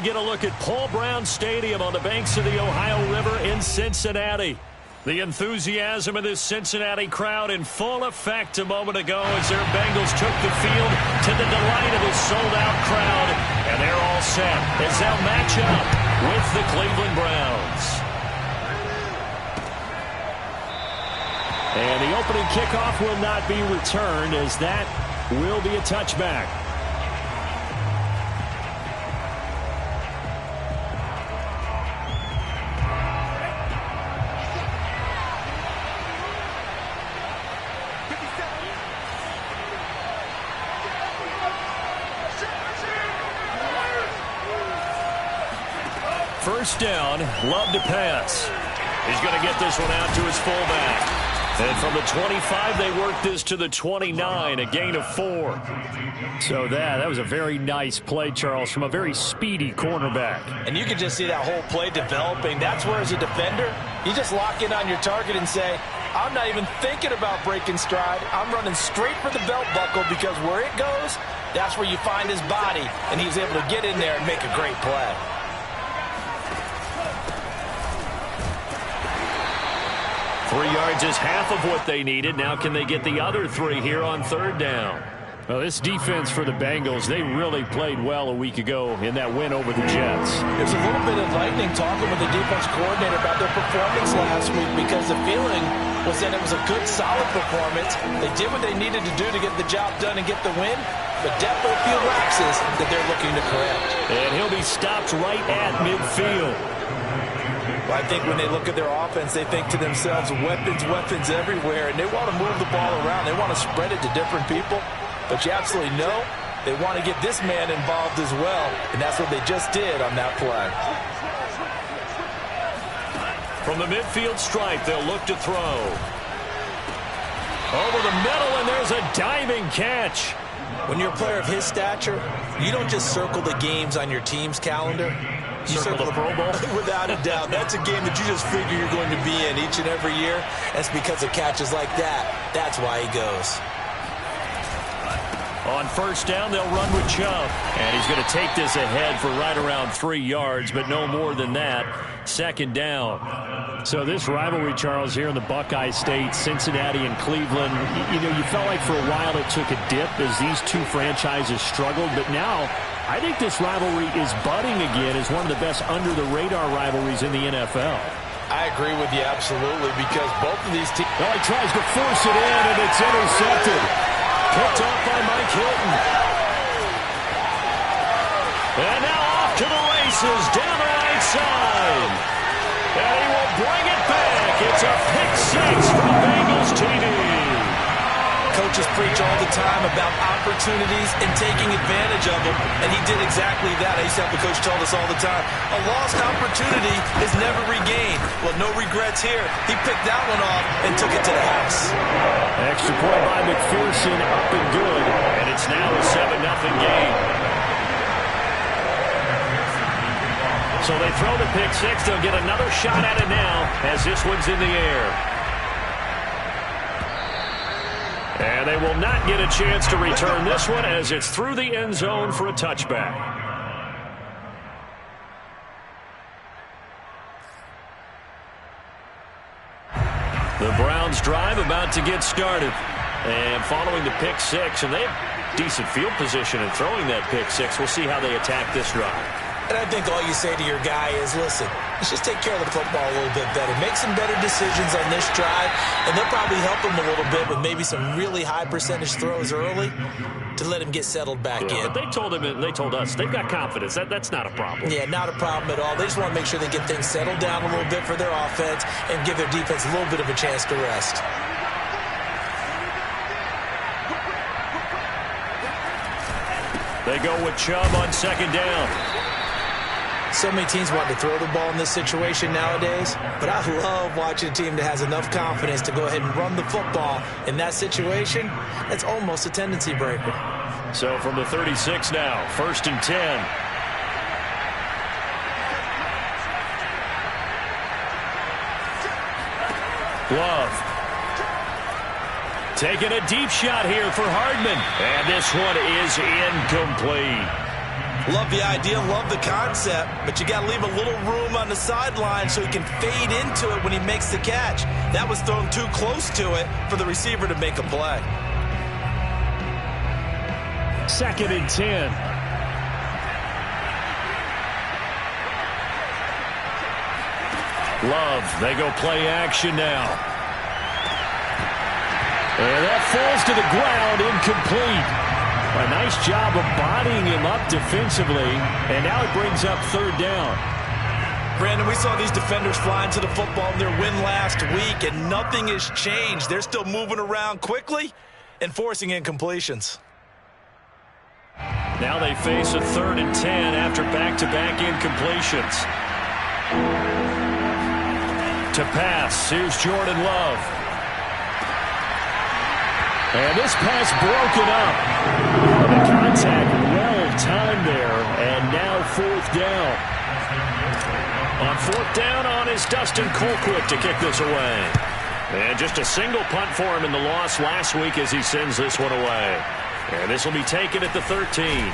get a look at Paul Brown Stadium on the banks of the Ohio River in Cincinnati. The enthusiasm of this Cincinnati crowd in full effect a moment ago as their Bengals took the field to the delight of a sold-out crowd. And they're all set as they'll match up with the Cleveland Browns. And the opening kickoff will not be returned as that will be a touchback. First down, Love to pass. He's going to get this one out to his fullback. And from the 25, they work this to the 29, a gain of 4. So that was a very nice play, Charles, from a very speedy cornerback. And you can just see that whole play developing. That's where, as a defender, you just lock in on your target and say, I'm not even thinking about breaking stride. I'm running straight for the belt buckle because where it goes, that's where you find his body. And he's able to get in there and make a great play. 3 yards is half of what they needed. Now can they get the other 3 here on third down? Well, this defense for the Bengals, they really played well a week ago in that win over the Jets. There's a little bit of lightning talking with the defense coordinator about their performance last week because the feeling was that it was a good, solid performance. They did what they needed to do to get the job done and get the win, but definitely a few lapses that they're looking to correct. And he'll be stopped right at midfield. I think when they look at their offense, they think to themselves, weapons everywhere, and they want to move the ball around. They want to spread it to different people, but you absolutely know they want to get this man involved as well, and that's what they just did on that play. From the midfield stripe, they'll look to throw. Over the middle, and there's a diving catch. When you're a player of his stature, you don't just circle the games on your team's calendar. You circle the Pro Bowl? Without a doubt. That's a game that you just figure you're going to be in each and every year. That's because of catches like that. That's why he goes. On first down, they'll run with Chubb. And he's going to take this ahead for right around 3 yards, but no more than that. Second down. So this rivalry, Charles, here in the Buckeye State, Cincinnati and Cleveland, you felt like for a while it took a dip as these two franchises struggled, but now I think this rivalry is budding again as one of the best under-the-radar rivalries in the NFL. I agree with you absolutely because both of these teams... Well, he tries to force it in, and it's intercepted. Picked off by Mike Hilton. And now off to the races down the right side. And he will bring it back. It's a pick-6 from Bengals TV. Coaches preach all the time about opportunities and taking advantage of them, and he did exactly that. I used to have the coach tell us all the time, a lost opportunity is never regained. Well, no regrets here. He picked that one off and took it to the house. Extra point by McPherson, up and good, and it's now a 7-0 game. So they throw the pick-6. They'll get another shot at it now as this one's in the air. And they will not get a chance to return this one as it's through the end zone for a touchback. The Browns drive about to get started. And following the pick-6, and they have decent field position in throwing that pick-6. We'll see how they attack this drive. And I think all you say to your guy is, listen, let's just take care of the football a little bit better. Make some better decisions on this drive, and they'll probably help him a little bit with maybe some really high percentage throws early to let him get settled back in. But they told him, and they told us, they've got confidence. That's not a problem. Yeah, not a problem at all. They just want to make sure they get things settled down a little bit for their offense and give their defense a little bit of a chance to rest. They go with Chubb on second down. So many teams want to throw the ball in this situation nowadays, but I love watching a team that has enough confidence to go ahead and run the football. In that situation, that's almost a tendency breaker. So from the 36 now, 1st and 10. Love. Taking a deep shot here for Hardman. And this one is incomplete. Love the idea, love the concept, but you got to leave a little room on the sideline so he can fade into it when he makes the catch. That was thrown too close to it for the receiver to make a play. 2nd and 10. Love, they go play action now. And that falls to the ground, incomplete. A nice job of bodying him up defensively, and now it brings up 3rd down. Brandon, we saw these defenders flying to the football in their win last week, and nothing has changed. They're still moving around quickly and forcing incompletions. Now they face a 3rd and 10 after back-to-back incompletions. To pass, here's Jordan Love. And this pass broken up. The contact well-timed there, and now 4th down. On 4th down is Dustin Colquitt to kick this away. And just a single punt for him in the loss last week as he sends this one away. And this will be taken at the 13.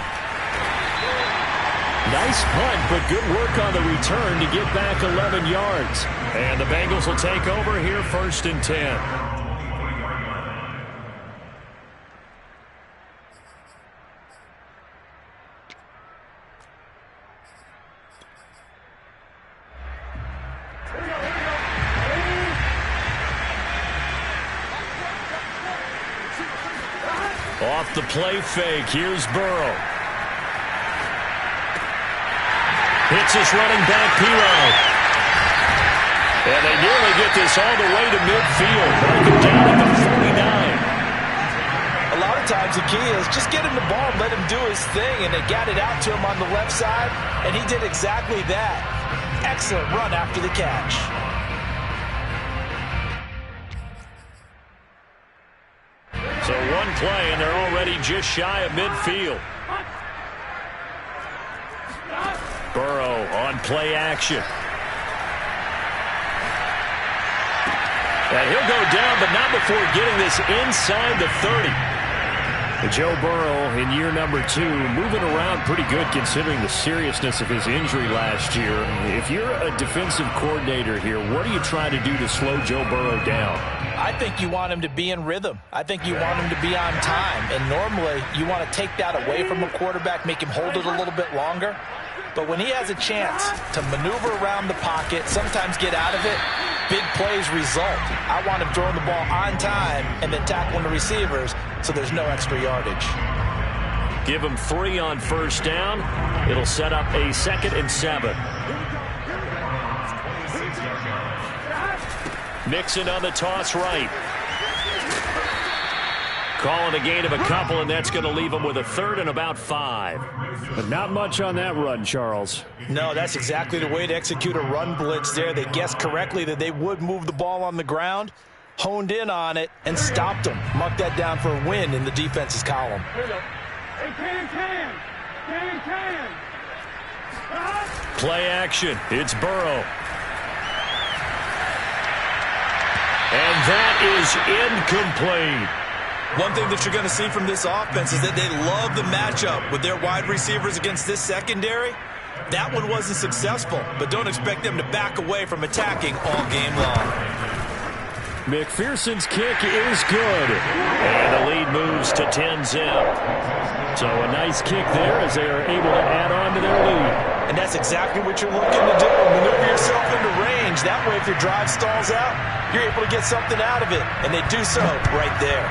Nice punt, but good work on the return to get back 11 yards. And the Bengals will take over here 1st and 10. Off the play fake, here's Burrow. Hits his running back, Pirro. And they nearly get this all the way to midfield. Mark him down at the 49. A lot of times the key is just get him the ball and let him do his thing, and they got it out to him on the left side, and he did exactly that. Excellent run after the catch. So one play, and they're already just shy of midfield. Burrow on play action. And he'll go down, but not before getting this inside the 30. Joe Burrow in year number 2, moving around pretty good considering the seriousness of his injury last year. If you're a defensive coordinator here, what are you trying to do to slow Joe Burrow down? I think you want him to be in rhythm. I think you want him to be on time. And normally you want to take that away from a quarterback, make him hold it a little bit longer. But when he has a chance to maneuver around the pocket, sometimes get out of it, big plays result. I want him throwing the ball on time and then tackling the receivers so there's no extra yardage. Give him 3 on 1st down. It'll set up a 2nd and 7. Mixon on the toss right. Calling a gain of a couple, and that's going to leave him with a 3rd and about 5. But not much on that run, Charles. No, that's exactly the way to execute a run blitz there. They guessed correctly that they would move the ball on the ground, honed in on it, and stopped them. Mark that down for a win in the defense's column. Play action. It's Burrow. And that is incomplete. One thing that you're going to see from this offense is that they love the matchup with their wide receivers against this secondary. That one wasn't successful, but don't expect them to back away from attacking all game long. McPherson's kick is good. And the lead moves to 10-zip. So a nice kick there as they are able to add on to their lead. And that's exactly what you're looking to do. Maneuver yourself into range. That way, if your drive stalls out, you're able to get something out of it. And they do so right there.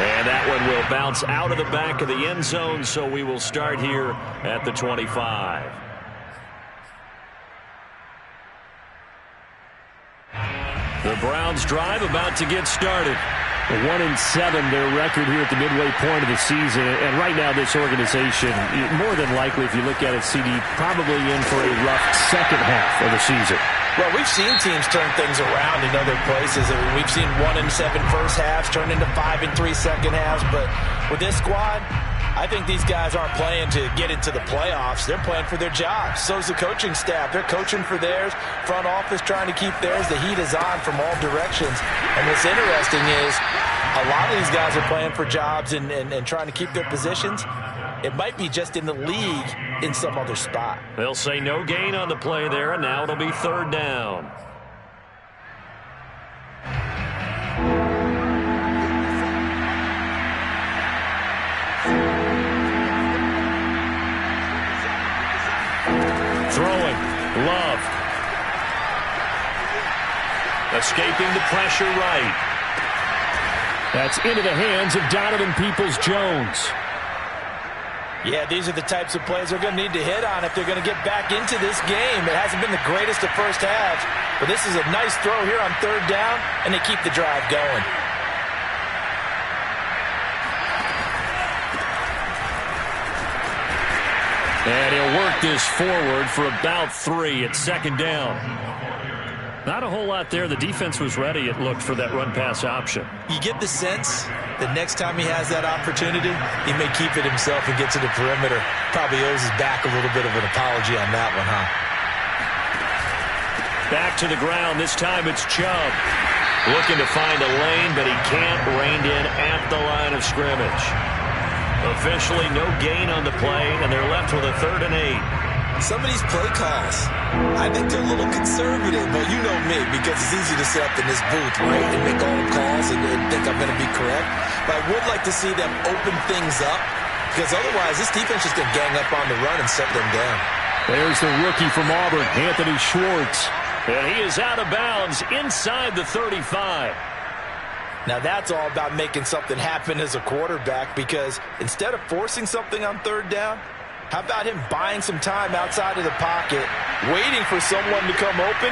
And that one will bounce out of the back of the end zone, so we will start here at the 25. The Browns drive about to get started. 1-7 their record here at the midway point of the season. And right now this organization, more than likely if you look at it, CD, probably in for a rough second half of the season. Well, we've seen teams turn things around in other places. I mean, we've seen 1-7 first halves turn into 5-3 second halves. But with this squad, I think these guys aren't playing to get into the playoffs. They're playing for their jobs. So's the coaching staff. They're coaching for theirs. Front office trying to keep theirs. The heat is on from all directions. And what's interesting is A lot of these guys are playing for jobs and trying to keep their positions. It might be just in the league in some other spot. They'll say no gain on the play there, and now it'll be third down. Throwing. Love. Escaping the pressure right. That's into the hands of Donovan Peoples-Jones. Yeah, these are the types of plays they're going to need to hit on if they're going to get back into this game. It hasn't been the greatest of first halves, but this is a nice throw here on third down, and they keep the drive going. And he'll work this forward for about 3 at second down. Not a whole lot there. The defense was ready, it looked, for that run-pass option. You get the sense that next time he has that opportunity, he may keep it himself and get to the perimeter. Probably owes his back a little bit of an apology on that one, huh? Back to the ground. This time it's Chubb. Looking to find a lane, but he can't. Reined in at the line of scrimmage. Officially no gain on the play, and they're left with a 3rd and 8. Some of these play calls, I think they're a little conservative, but you know me, because it's easy to sit up in this booth, right, and make all the calls and think I'm going to be correct. But I would like to see them open things up, because otherwise this defense is going to gang up on the run and set them down. There's the rookie from Auburn, Anthony Schwartz. And he is out of bounds inside the 35. Now that's all about making something happen as a quarterback, because instead of forcing something on third down, how about him buying some time outside of the pocket, waiting for someone to come open,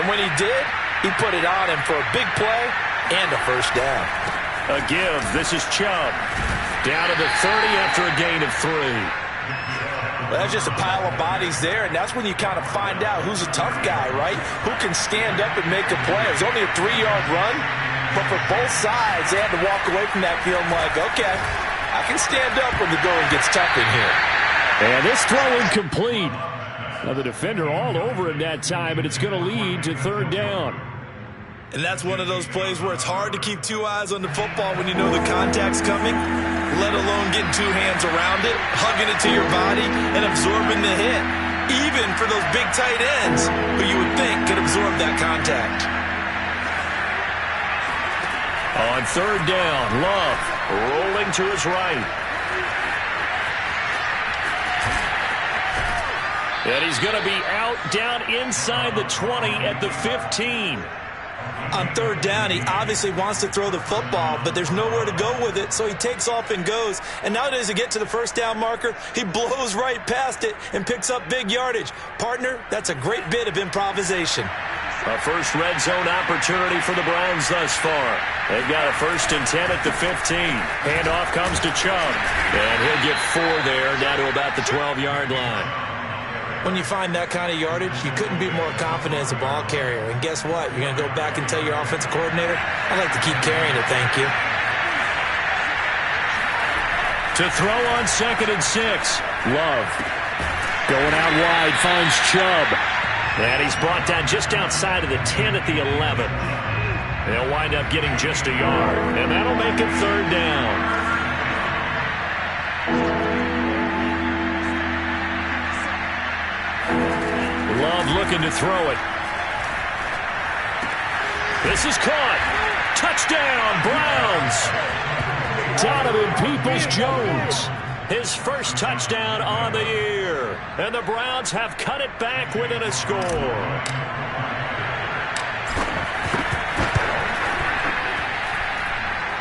and when he did, he put it on him for a big play and a first down. A give. This is Chubb. Down to the 30 after a gain of 3. Well, that's just a pile of bodies there, and that's when you kind of find out who's a tough guy, right? Who can stand up and make a play. It was only a 3-yard run, but for both sides, they had to walk away from that feeling like, okay, I can stand up when the going gets tough in here. And this throw incomplete. Now the defender all over him that time, and it's going to lead to 3rd down. And that's one of those plays where it's hard to keep 2 eyes on the football when you know the contact's coming, let alone getting 2 hands around it, hugging it to your body, and absorbing the hit, even for those big tight ends who you would think could absorb that contact. On 3rd down, Love rolling to his right. And he's going to be out down inside the 20 at the 15. On 3rd down, he obviously wants to throw the football, but there's nowhere to go with it, so he takes off and goes. And nowadays, to get to the first down marker, he blows right past it and picks up big yardage. Partner, that's a great bit of improvisation. A first red zone opportunity for the Browns thus far. They've got a 1st and 10 at the 15. Handoff comes to Chubb, and he'll get 4 there, down to about the 12-yard line. When you find that kind of yardage, you couldn't be more confident as a ball carrier. And guess what? You're going to go back and tell your offensive coordinator, I'd like to keep carrying it, thank you. To throw on 2nd and 6. Love. Going out wide, finds Chubb. And he's brought down just outside of the 10 at the 11. They'll wind up getting just a yard. And that'll make it 3rd down. Love looking to throw it. This is caught. Touchdown, Browns. Donovan Peoples-Jones. His first touchdown on the year. And the Browns have cut it back within a score.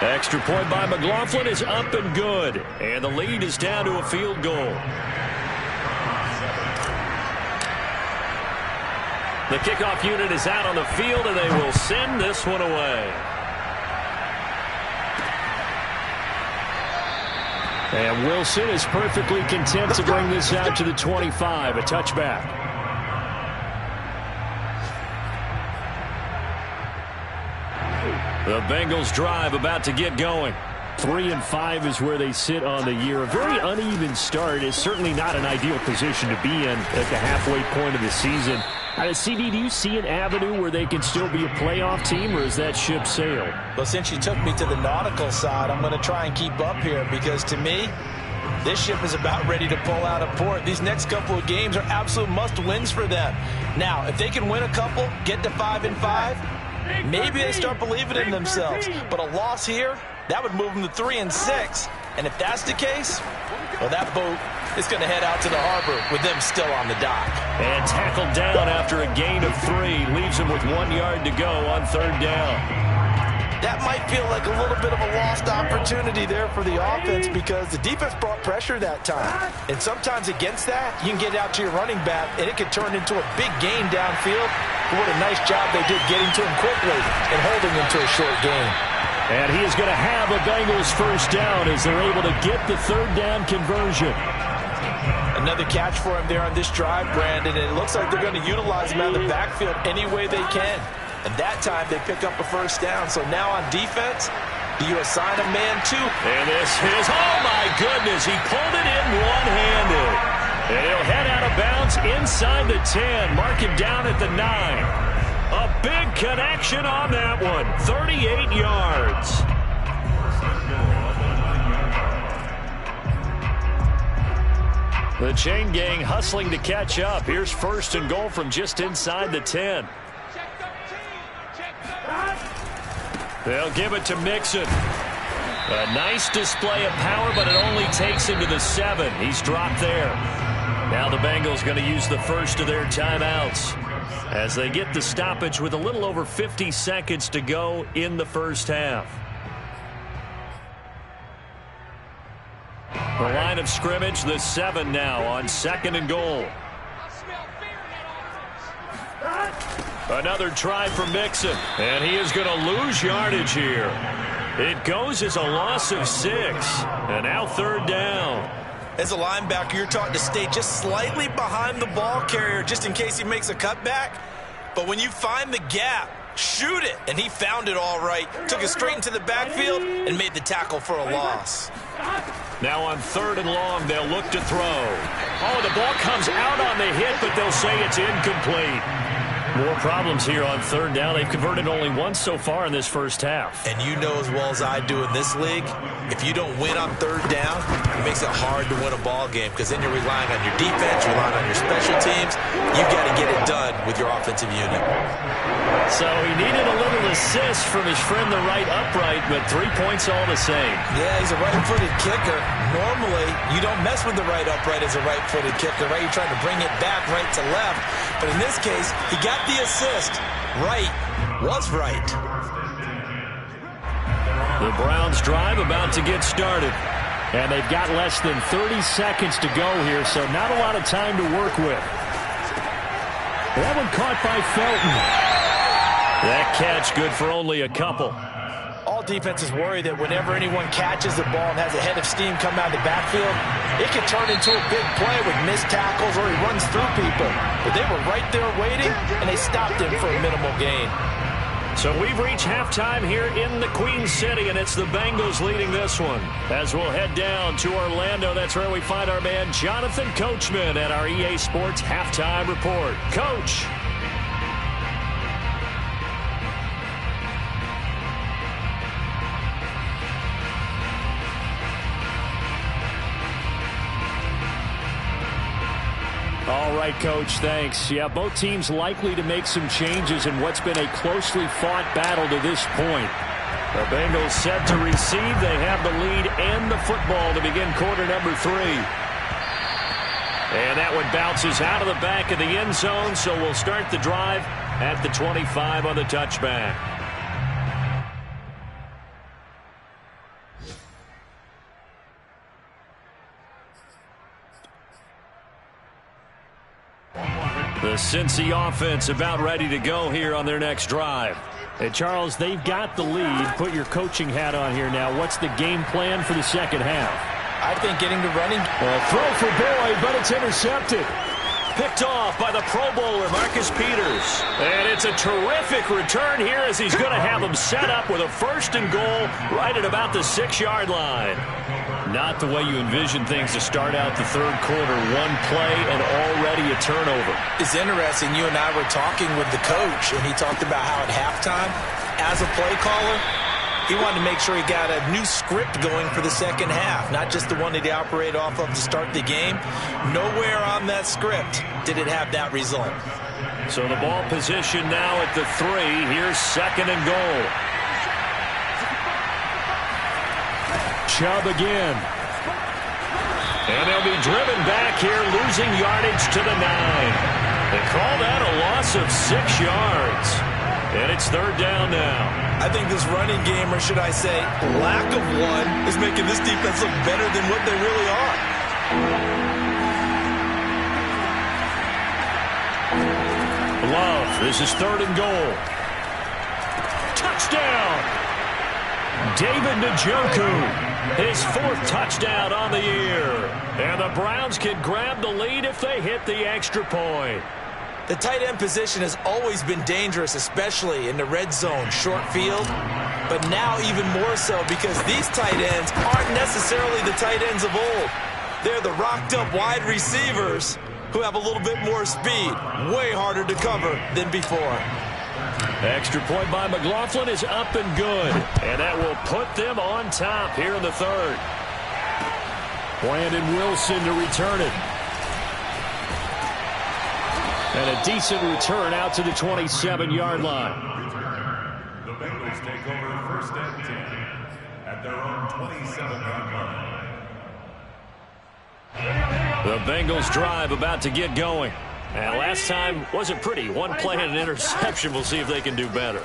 Extra point by McLaughlin is up and good. And the lead is down to a field goal. The kickoff unit is out on the field, and they will send this one away. And Wilson is perfectly content to bring this out to the 25, a touchback. The Bengals drive about to get going. 3-5 is where they sit on the year. A very uneven start is certainly not an ideal position to be in at the halfway point of the season. CD, do you see an avenue where they can still be a playoff team, or is that ship sailed? Well, since you took me to the nautical side, I'm going to try and keep up here, because to me, this ship is about ready to pull out of port. These next couple of games are absolute must-wins for them. Now, if they can win a couple, get to 5-5, maybe they start believing in themselves. But a loss here, that would move them to 3-6. And if that's the case, well, that boat is going to head out to the harbor with them still on the dock. And tackled down after a gain of 3. Leaves them with 1 yard to go on 3rd down. That might feel like a little bit of a lost opportunity there for the offense, because the defense brought pressure that time. And sometimes against that, you can get out to your running back, and it can turn into a big gain downfield. But what a nice job they did getting to him quickly and holding him to a short gain. And he is going to have a Bengals 1st down as they're able to get the 3rd down conversion. Another catch for him there on this drive, Brandon, and it looks like they're going to utilize him out of the backfield any way they can. And that time they pick up a 1st down. So now on defense, do you assign a man to? And this is, oh my goodness, he pulled it in one-handed. And he'll head out of bounds inside the 10. Mark him down at the 9. A big connection on that one. 38 yards. The chain gang hustling to catch up. Here's 1st and goal from just inside the 10. They'll give it to Mixon. A nice display of power, but it only takes him to the 7. He's dropped there. Now the Bengals going to use the first of their timeouts as they get the stoppage with a little over 50 seconds to go in the 1st half. The line of scrimmage, the 7 now on 2nd and goal. Another try for Mixon, and he is going to lose yardage here. It goes as a loss of 6, and now 3rd down. As a linebacker, you're taught to stay just slightly behind the ball carrier just in case he makes a cutback. But when you find the gap, shoot it. And he found it all right. Took it straight into the backfield and made the tackle for a loss. Now on 3rd and long, they'll look to throw. Oh, the ball comes out on the hit, but they'll say it's incomplete. More problems here on 3rd down. They've converted only once so far in this 1st half. And you know as well as I do in this league, if you don't win on 3rd down, it makes it hard to win a ball game, because then you're relying on your defense, relying on your special teams. You've got to get it done with your offensive unit. So he needed a little assist from his friend the right upright, but 3 points all the same. Yeah, he's a right-footed kicker. Normally, you don't mess with the right upright as a right-footed kicker, right? You're trying to bring it back right to left. But in this case, he got the assist. Right was right. The Browns drive about to get started. And they've got less than 30 seconds to go here, so not a lot of time to work with. That one caught by Felton. That catch good for only a couple. All defenses worry that whenever anyone catches the ball and has a head of steam come out of the backfield, it can turn into a big play with missed tackles or he runs through people. But they were right there waiting, and they stopped him for a minimal gain. So we've reached halftime here in the Queen City, and it's the Bengals leading this one. As we'll head down to Orlando, that's where we find our man Jonathan Coachman at our EA Sports Halftime Report. Coach. All right, Coach, thanks. Yeah, both teams likely to make some changes in what's been a closely fought battle to this point. The Bengals set to receive. They have the lead and the football to begin quarter number 3. And that one bounces out of the back of the end zone, so we'll start the drive at the 25 on the touchback. The Cincy offense about ready to go here on their next drive. Hey, Charles, they've got the lead. Put your coaching hat on here now. What's the game plan for the second half? I think getting the running. Throw for Boyd, but it's intercepted. picked off by the Pro Bowler, Marcus Peters. And it's a terrific return here as he's going to have him set up with a 1st and goal right at about the 6-yard line. Not the way you envision things to start out the third quarter. One play and already a turnover. It's interesting. You and I were talking with the coach, and he talked about how at halftime, as a play caller, he wanted to make sure he got a new script going for the second half, not just the one that he operated off of to start the game. Nowhere on that script did it have that result. So the ball position now at the 3. Here's 2nd and goal. Chubb again. And they'll be driven back here, losing yardage to the 9. They call that a loss of 6 yards. And it's 3rd down now. I think this running game, or should I say lack of one, is making this defense look better than what they really are. Love, this is 3rd and goal. Touchdown! David Njoku, his 4th touchdown on the year. And the Browns can grab the lead if they hit the extra point. The tight end position has always been dangerous, especially in the red zone, short field. But now even more so because these tight ends aren't necessarily the tight ends of old. They're the rocked-up wide receivers who have a little bit more speed. Way harder to cover than before. Extra point by McLaughlin is up and good. And that will put them on top here in the 3rd. Brandon Wilson to return it. And a decent return out to the 27-yard line. The Bengals take over 1st and 10 at their own 27-yard line. The Bengals drive about to get going. And last time wasn't pretty. One play and an interception. We'll see if they can do better.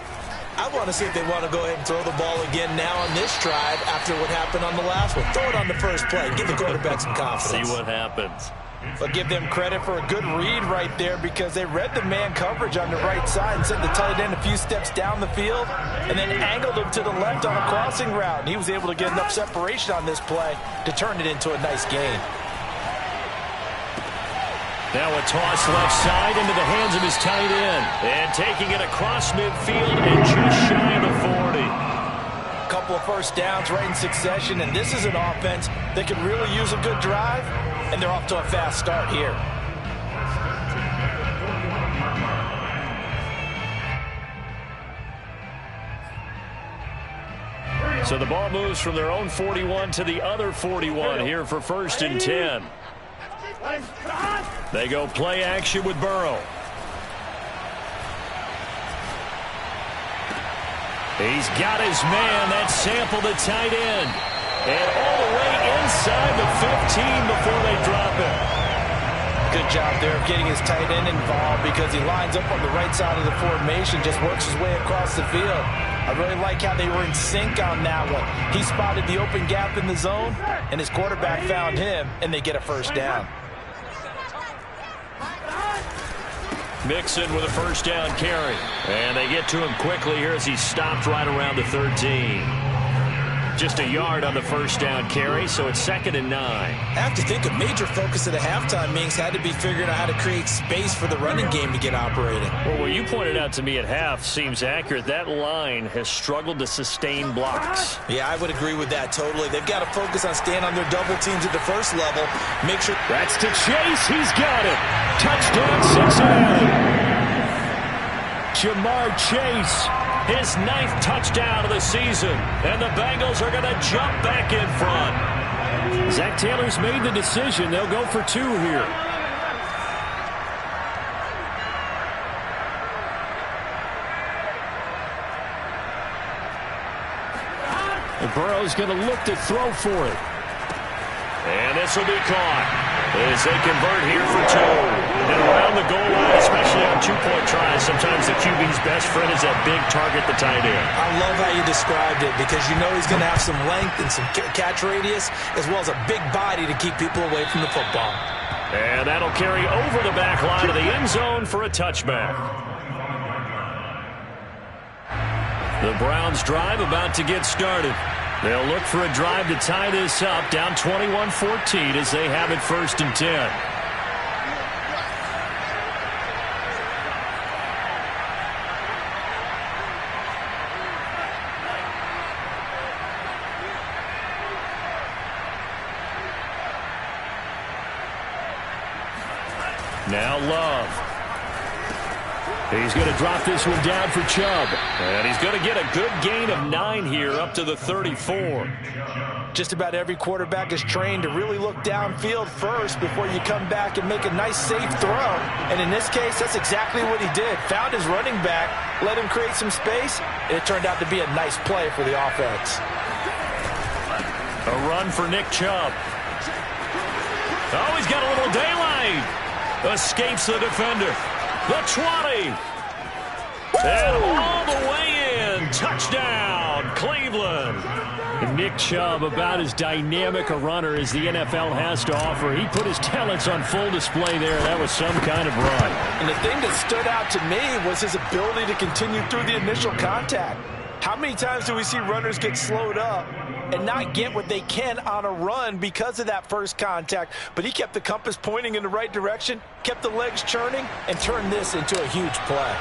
I want to see if they want to go ahead and throw the ball again now on this drive after what happened on the last one. Throw it on the first play. Give the quarterback some confidence. See what happens. But give them credit for a good read right there because they read the man coverage on the right side and sent the tight end a few steps down the field and then angled him to the left on a crossing route. And he was able to get enough separation on this play to turn it into a nice gain. Now a toss left side into the hands of his tight end. And taking it across midfield and just shy of the 40. A couple of first downs right in succession, and this is an offense that could really use a good drive, and they're off to a fast start here. So the ball moves from their own 41 to the other 41 here for 1st and 10. They go play action with Burrow. He's got his man. That's Sample, the tight end. And all the way inside the 15 before they drop it. Good job there of getting his tight end involved because he lines up on the right side of the formation, just works his way across the field. I really like how they were in sync on that one. He spotted the open gap in the zone, and his quarterback found him, and they get a first down. Mixon with a first down carry. And they get to him quickly here as he stopped right around the 13. Just a yard on the first down carry, so it's 2nd and 9. I have to think a major focus of the halftime meetings had to be figuring out how to create space for the running game to get operating. Well, what you pointed out to me at half seems accurate. That line has struggled to sustain blocks. Yeah, I would agree with that totally. They've got to focus on staying on their double teams at the first level. Make sure... That's to Chase. He's got it. Touchdown, Cincinnati. Jamar Chase. His 9th touchdown of the season. And the Bengals are going to jump back in front. Zach Taylor's made the decision. They'll go for 2 here. And Burrow's going to look to throw for it. And this will be caught as they convert here for 2. And around the goal line, especially on 2-point tries, sometimes the QB's best friend is that big target, the tight end. I love how you described it because you know he's going to have some length and some catch radius as well as a big body to keep people away from the football. And that'll carry over the back line of the end zone for a touchback. The Browns drive about to get started. They'll look for a drive to tie this up, down 21-14 as they have it 1st and 10. Now Love. He's going to drop this one down for Chubb. And he's going to get a good gain of 9 here up to the 34. Just about every quarterback is trained to really look downfield first before you come back and make a nice, safe throw. And in this case, that's exactly what he did. Found his running back, let him create some space, and it turned out to be a nice play for the offense. A run for Nick Chubb. Oh, he's got a little daylight. Escapes the defender. The 20. And all the way in. Touchdown, Cleveland. Nick Chubb, about as dynamic a runner as the NFL has to offer. He put his talents on full display there. That was some kind of run. And the thing that stood out to me was his ability to continue through the initial contact. How many times do we see runners get slowed up and not get what they can on a run because of that first contact? But he kept the compass pointing in the right direction, kept the legs churning, and turned this into a huge play.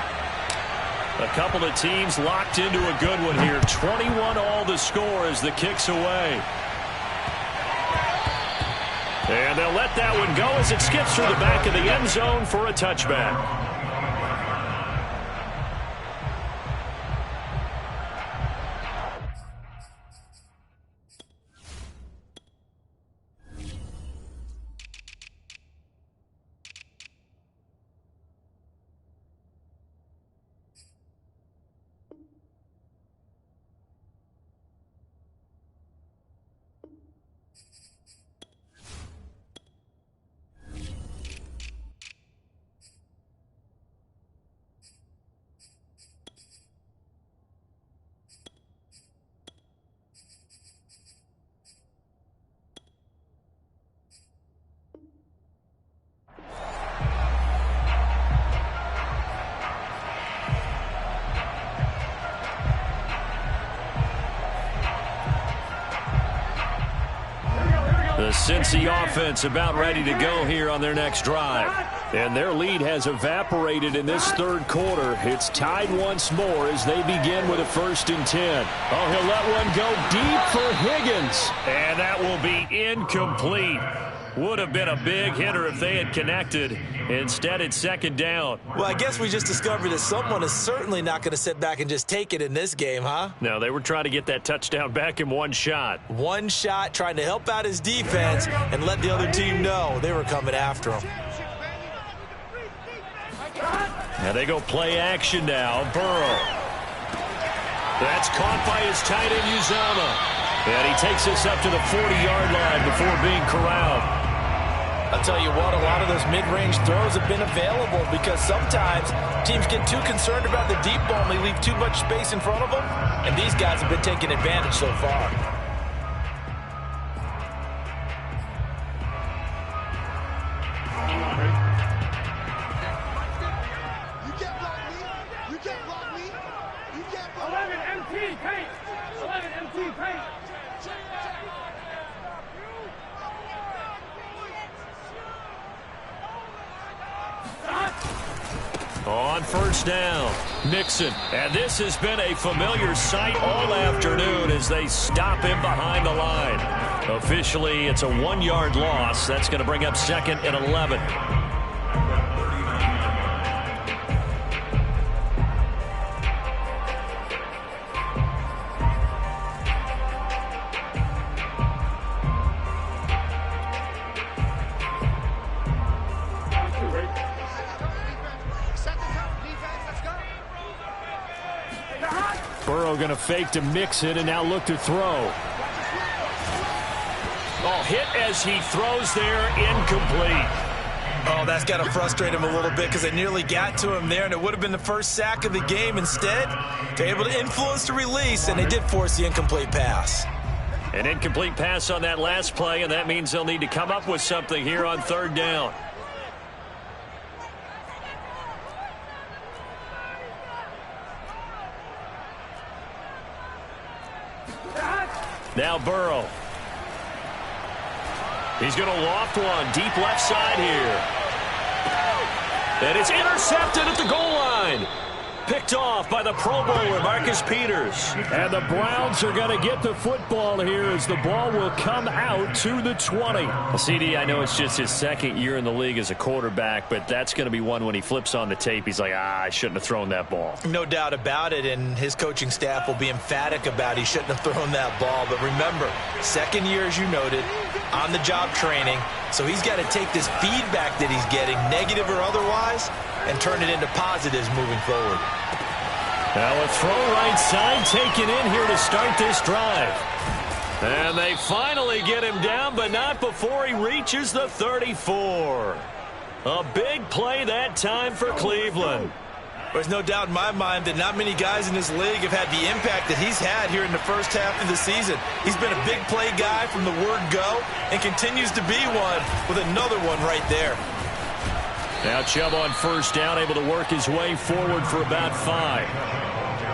A couple of teams locked into a good one here. 21 all the score as the kick's away. And they'll let that one go as it skips through the back of the end zone for a touchback. The Cincy offense about ready to go here on their next drive. And their lead has evaporated in this third quarter. It's tied once more as they begin with a 1st and 10. Oh, he'll let one go deep for Higgins. And that will be incomplete. Would have been a big hitter if they had connected. Instead, it's 2nd down. Well, I guess we just discovered that someone is certainly not going to sit back and just take it in this game, huh? No, they were trying to get that touchdown back in one shot. One shot, trying to help out his defense and let the other team know they were coming after him. Now they go play action now. Burrow. That's caught by his tight end, Uzomah. And he takes this up to the 40-yard line before being corralled. I'll tell you what, a lot of those mid-range throws have been available because sometimes teams get too concerned about the deep ball and they leave too much space in front of them, and these guys have been taking advantage so far. You can't block me. You can't block me. You can't block me. 11 MT paint. 11 MT paint. On 1st down, Mixon. And this has been a familiar sight all afternoon as they stop him behind the line. Officially, it's a 1-yard loss. That's going to bring up 2nd and 11. Burrow going to fake to Mixon and now look to throw. Oh, hit as he throws there, incomplete. Oh, that's got to frustrate him a little bit because they nearly got to him there, and it would have been the first sack of the game. Instead, they're able to influence the release, and they did force the incomplete pass. An incomplete pass on that last play, and that means they'll need to come up with something here on 3rd down. Now Burrow. He's going to loft one deep left side here. And it's intercepted at the goal line. picked off by the Pro Bowler, Marcus Peters. And the Browns are going to get the football here as the ball will come out to the 20. Well, CD, I know it's just his second year in the league as a quarterback, but that's going to be one when he flips on the tape. He's like, I shouldn't have thrown that ball. No doubt about it, and his coaching staff will be emphatic about he shouldn't have thrown that ball. But remember, second year, as you noted, on-the-job training, so he's got to take this feedback that he's getting, negative or otherwise, and turn it into positives moving forward. Now a throw right side taken in here to start this drive. And they finally get him down, but not before he reaches the 34. A big play that time for Cleveland. There's no doubt in my mind that not many guys in this league have had the impact that he's had here in the first half of the season. He's been a big play guy from the word go and continues to be one with another one right there. Now Chubb on first down, able to work his way forward for about 5.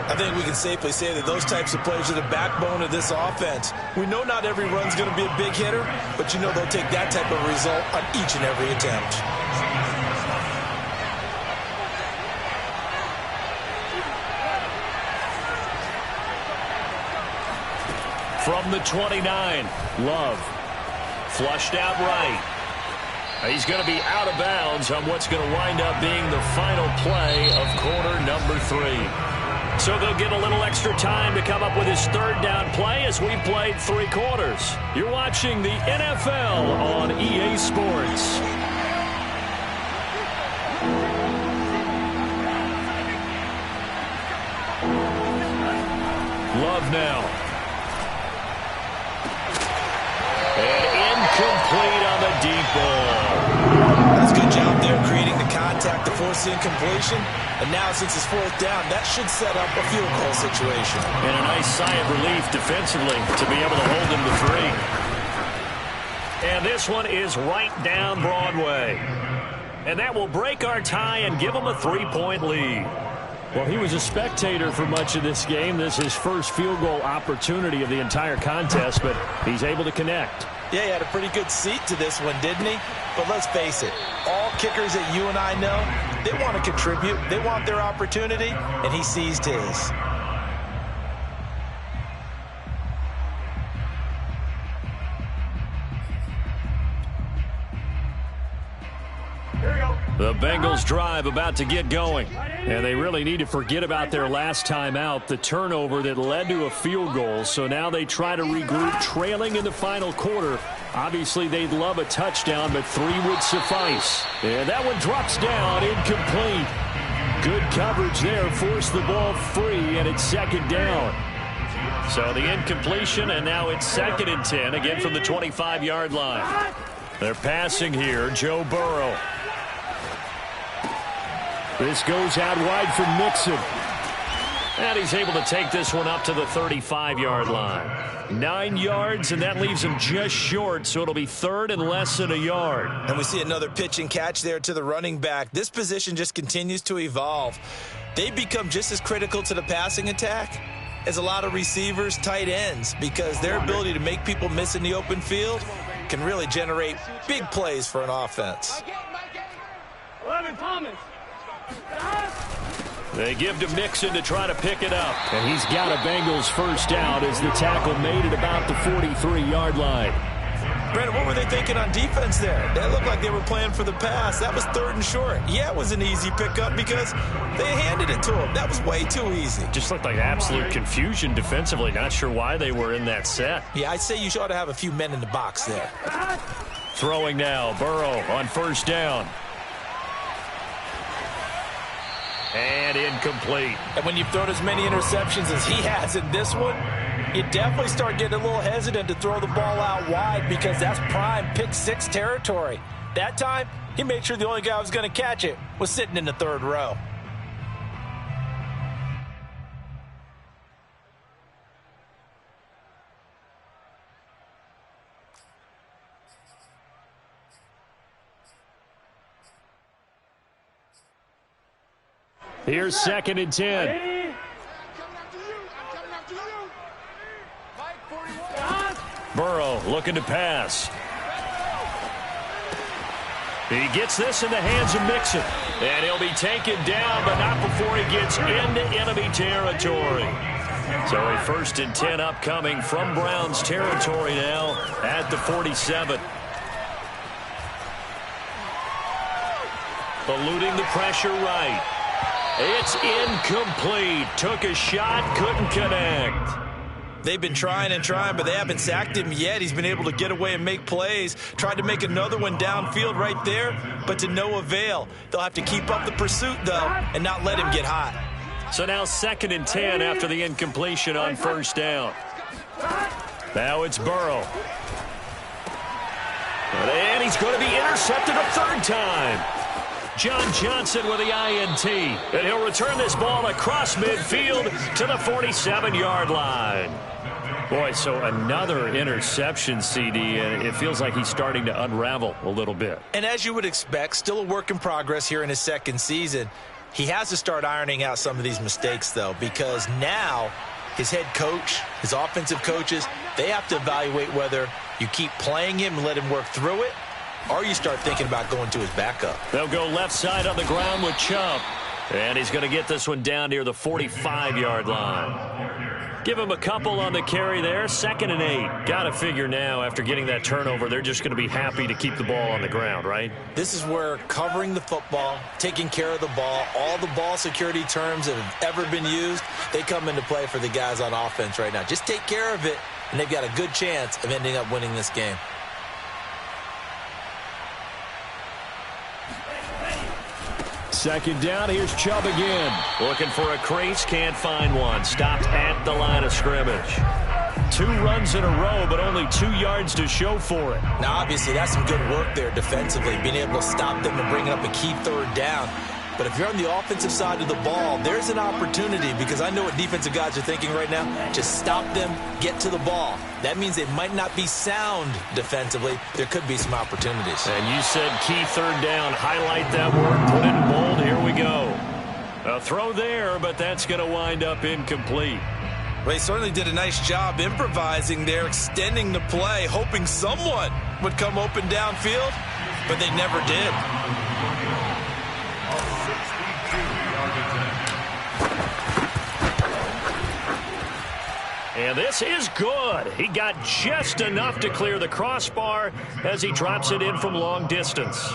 I think we can safely say that those types of plays are the backbone of this offense. We know not every run's going to be a big hitter, but you know they'll take that type of result on each and every attempt. From the 29, Love. Flushed out right. He's going to be out of bounds on what's going to wind up being the final play of quarter number 3. So they'll get a little extra time to come up with his third down play as we've played 3 quarters. You're watching the NFL on EA Sports. Love now. And incomplete on the deep ball. That's a good job there creating the contact to force the incompletion. And now since it's 4th down, that should set up a field goal situation. And a nice sigh of relief defensively to be able to hold him to 3. And this one is right down Broadway. And that will break our tie and give him a 3-point lead. Well, he was a spectator for much of this game. This is his first field goal opportunity of the entire contest, but he's able to connect. Yeah, he had a pretty good seat to this one, didn't he? But let's face it, all kickers that you and I know, they want to contribute. They want their opportunity, and he seized his. The Bengals drive about to get going. And they really need to forget about their last time out, the turnover that led to a field goal. So now they try to regroup, trailing in the final quarter. Obviously, they'd love a touchdown, but 3 would suffice. And that one drops down, incomplete. Good coverage there, forced the ball free, and it's 2nd down. So the incompletion, and now it's 2nd and 10, again from the 25-yard line. They're passing here, Joe Burrow. This goes out wide for Mixon. And he's able to take this one up to the 35-yard line. 9 yards, and that leaves him just short, so it'll be 3rd and less than a yard. And we see another pitch and catch there to the running back. This position just continues to evolve. They become just as critical to the passing attack as a lot of receivers, tight ends, because their ability to make people miss in the open field can really generate big plays for an offense. 11 Thomas. They give to Mixon to try to pick it up. And he's got a Bengals first down as the tackle made it about the 43-yard line. Brandon, what were they thinking on defense there? They looked like they were playing for the pass. That was 3rd and short. Yeah, it was an easy pickup because they handed it to him. That was way too easy. Just looked like absolute confusion defensively. Not sure why they were in that set. Yeah, I'd say you ought to have a few men in the box there. Throwing now, Burrow on first down. And incomplete. And when you've thrown as many interceptions as he has in this one, you definitely start getting a little hesitant to throw the ball out wide because that's prime pick 6 territory. That time, he made sure the only guy who was going to catch it was sitting in the 3rd row. Here's 2nd and 10. Burrow looking to pass. He gets this in the hands of Mixon. And he'll be taken down, but not before he gets into enemy territory. So a 1st and 10 upcoming from Browns territory now at the 47. Eluding the pressure right. It's incomplete. Took a shot, couldn't connect. They've been trying and trying, but they haven't sacked him yet. He's been able to get away and make plays. Tried to make another one downfield right there, but to no avail. They'll have to keep up the pursuit, though, and not let him get hot. So now 2nd and 10 after the incompletion on 1st down. Now it's Burrow. And he's going to be intercepted a 3rd time. John Johnson with the INT. And he'll return this ball across midfield to the 47-yard line. Boy, so another interception, CD, and it feels like he's starting to unravel a little bit. And as you would expect, still a work in progress here in his 2nd season. He has to start ironing out some of these mistakes, though, because now his head coach, his offensive coaches, they have to evaluate whether you keep playing him and let him work through it, or you start thinking about going to his backup. They'll go left side on the ground with Chubb. And he's going to get this one down near the 45-yard line. Give him a couple on the carry there. 2nd and 8. Got to figure now after getting that turnover, they're just going to be happy to keep the ball on the ground, right? This is where covering the football, taking care of the ball, all the ball security terms that have ever been used, they come into play for the guys on offense right now. Just take care of it, and they've got a good chance of ending up winning this game. Second down, here's Chubb again. Looking for a crease, can't find one. Stopped at the line of scrimmage. 2 runs in a row, but only 2 yards to show for it. Now, obviously, that's some good work there defensively, being able to stop them and bring up a key 3rd down. But if you're on the offensive side of the ball, there's an opportunity, because I know what defensive guys are thinking right now. Just stop them, get to the ball. That means they might not be sound defensively. There could be some opportunities. And you said key 3rd down. Highlight that word, put it in bold. Here we go. A throw there, but that's going to wind up incomplete. Well, he certainly did a nice job improvising there, extending the play, hoping someone would come open downfield, but they never did. And this is good. He got just enough to clear the crossbar as he drops it in from long distance.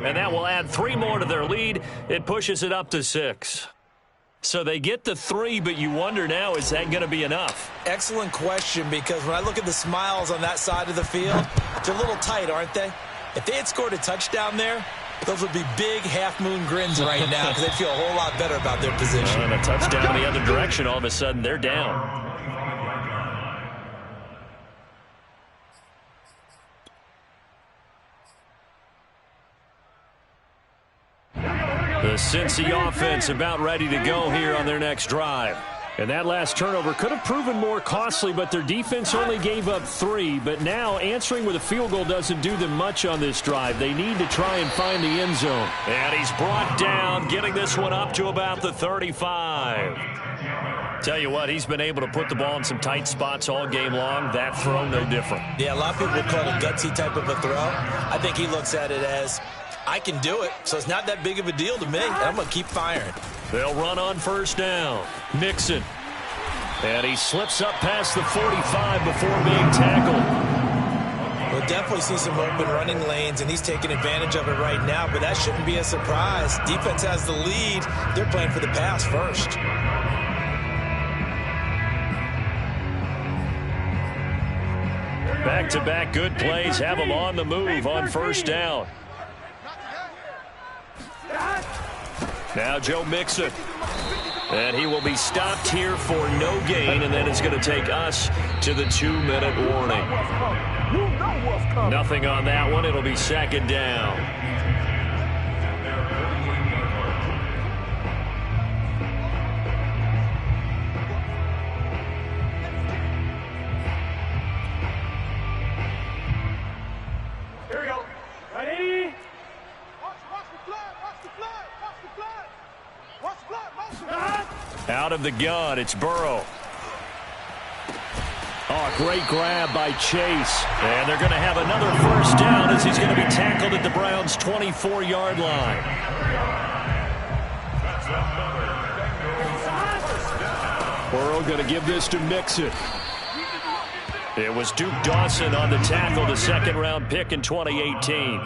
And that will add 3 more to their lead. It pushes it up to 6. So they get the 3, but you wonder now, is that going to be enough? Excellent question, because when I look at the smiles on that side of the field, they're a little tight, aren't they? If they had scored a touchdown there, those would be big half-moon grins right now, because they'd feel a whole lot better about their position. And a touchdown in the other direction, all of a sudden they're down. The Cincy offense about ready to go here on their next drive. And that last turnover could have proven more costly, but their defense only gave up 3. But now answering with a field goal doesn't do them much on this drive. They need to try and find the end zone. And he's brought down, getting this one up to about the 35. Tell you what, he's been able to put the ball in some tight spots all game long. That throw, no different. Yeah, a lot of people would call it a gutsy type of a throw. I think he looks at it as, I can do it, so it's not that big of a deal to me. I'm going to keep firing. They'll run on 1st down. Mixon. And he slips up past the 45 before being tackled. We'll definitely see some open running lanes, and he's taking advantage of it right now, but that shouldn't be a surprise. Defense has the lead. They're playing for the pass first. Back-to-back good plays have them on the move on 1st down. Now Joe Mixon. And he will be stopped here for no gain, and then it's going to take us to the 2-minute warning. Nothing on that one. It'll be 2nd down. Here we go. Ready? Watch the flag. Out of the gun, it's Burrow. Oh, great grab by Chase. And they're going to have another first down as he's going to be tackled at the Browns' 24-yard line. Burrow going to give this to Mixon. It was Duke Dawson on the tackle, the second-round pick in 2018.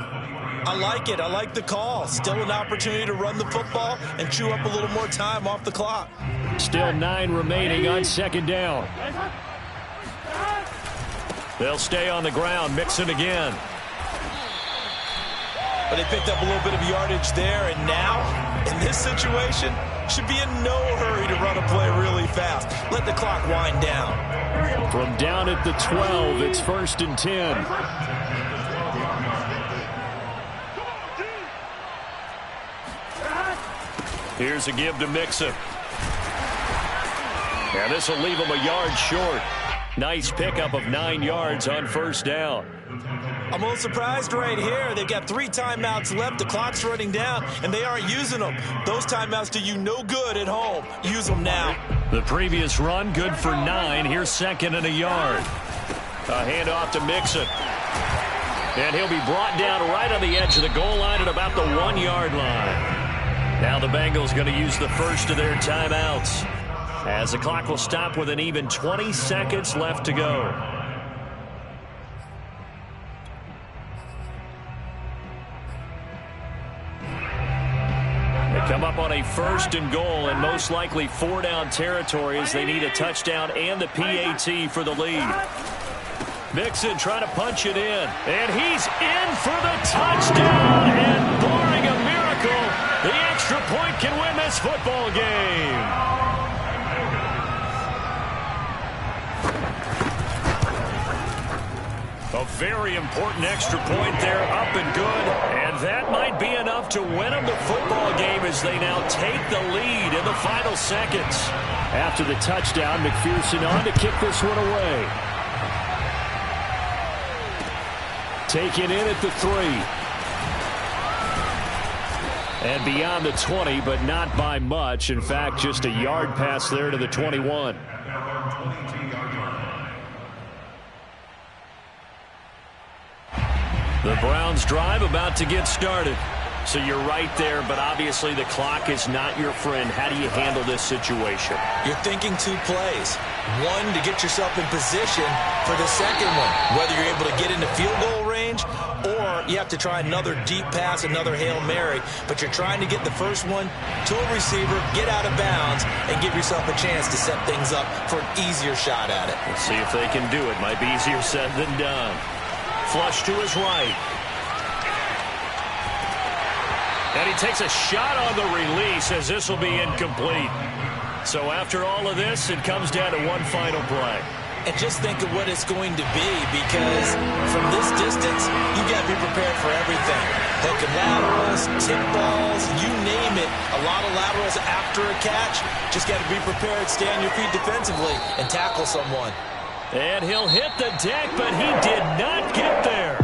I like it. I like the call. Still an opportunity to run the football and chew up a little more time off the clock. Still 9 remaining on second down. They'll stay on the ground. Mixon again. But they picked up a little bit of yardage there, and now, in this situation, should be in no hurry to run a play really fast. Let the clock wind down. From down at the 12, it's 1st and 10. Here's a give to Mixon. And this will leave him a yard short. Nice pickup of 9 yards on first down. I'm a little surprised right here. They've got 3 timeouts left. The clock's running down, and they aren't using them. Those timeouts do you no good at home. Use them now. The previous run, good for 9. Here's 2nd and a yard. A handoff to Mixon. And he'll be brought down right on the edge of the goal line at about the 1-yard line. Now the Bengals going to use the first of their timeouts, as the clock will stop with an even 20 seconds left to go. They come up on a 1st and goal, and most likely 4-down territory as they need a touchdown and the PAT for the lead. Mixon trying to punch it in, and he's in for the touchdown, and barring a miracle, the extra point can win this football game. A very important extra point there, up and good, and that might be enough to win them the football game as they now take the lead in the final seconds. After the touchdown, McPherson on to kick this one away. Taken in at the 3. And beyond the 20, but not by much. In fact, just a yard pass there to the 21. The Browns drive about to get started. So you're right there, but obviously the clock is not your friend. How do you handle this situation? You're thinking 2 plays. One, to get yourself in position for the second one, whether you're able to get into field goal range or you have to try another deep pass, another Hail Mary. But you're trying to get the first one to a receiver, get out of bounds, and give yourself a chance to set things up for an easier shot at it. We'll see if they can do it. Might be easier said than done. Flush to his right. And he takes a shot on the release as this will be incomplete. So after all of this, it comes down to one final play. And just think of what it's going to be, because from this distance, you got to be prepared for everything. Hook and laterals, tip balls, you name it. A lot of laterals after a catch. Just got to be prepared, stay on your feet defensively, and tackle someone. And he'll hit the deck, but he did not get there.